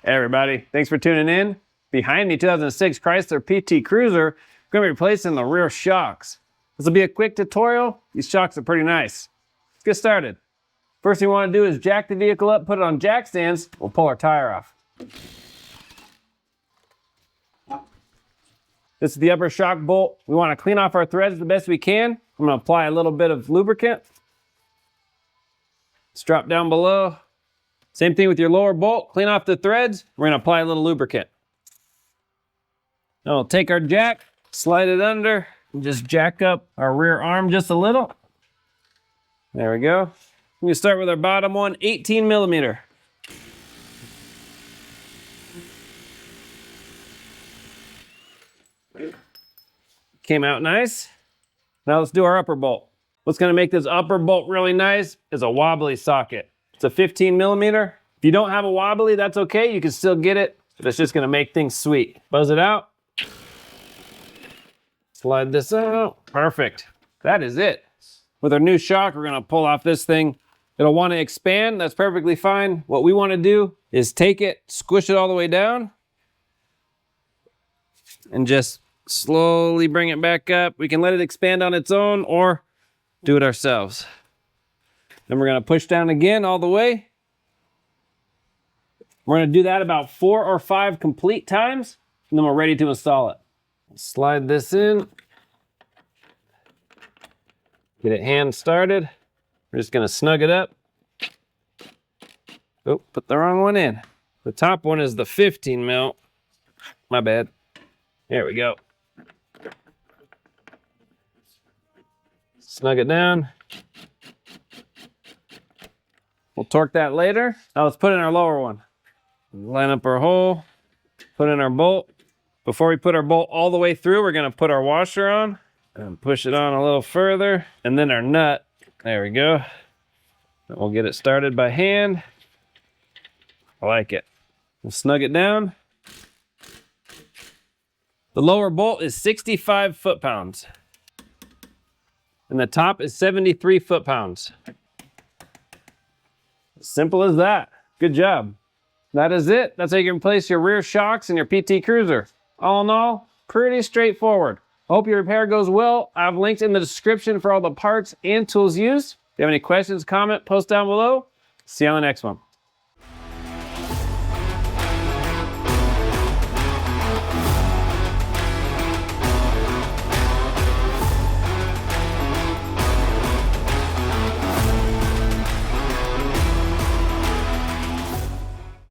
Hey everybody, thanks for tuning in. Behind me, 2006 Chrysler PT Cruiser, we're going to be replacing the rear shocks. This will be a quick tutorial. These shocks are pretty nice. Let's get started. First thing we want to do is jack the vehicle up, put it on jack stands. We'll pull our tire off. This is the upper shock bolt. We want to clean off our threads the best we can. I'm going to apply a little bit of lubricant. Let's drop down below. Same thing with your lower bolt. Clean off the threads. We're going to apply a little lubricant. Now we'll take our jack, slide it under, and just jack up our rear arm just a little. There we go. We're going to start with our bottom one, 18 millimeter. Came out nice. Now let's do our upper bolt. What's going to make this upper bolt really nice is a wobbly socket. It's a 15 millimeter. If you don't have a wobbly, that's okay. You can still get it, but it's just going to make things sweet. Buzz it out. Slide this out. Perfect. That is it. With our new shock, we're going to pull off this thing. It'll want to expand. That's perfectly fine. What we want to do is take it, squish it all the way down, and just slowly bring it back up. We can let it expand on its own or do it ourselves. Then we're going to push down again all the way. We're going to do that about 4 or 5 complete times, and then we're ready to install it. Slide this in. Get it hand started. We're just going to snug it up. Oh, put the wrong one in. The top one is the 15 mil. My bad. There we go. Snug it down. We'll torque that later. Now let's put in our lower one. Line up our hole, put in our bolt. Before we put our bolt all the way through, we're going to put our washer on and push it on a little further, and then our nut. There we go. And we'll get it started by hand. I like it. We'll snug it down. The lower bolt is 65 foot-pounds, and the top is 73 foot-pounds. Simple as that. Good job. That is it. That's how you can replace your rear shocks in your PT Cruiser. All in all, pretty straightforward. I hope your repair goes well. I have links in the description for all the parts and tools used. If you have any questions, comment, post down below. See you on the next one.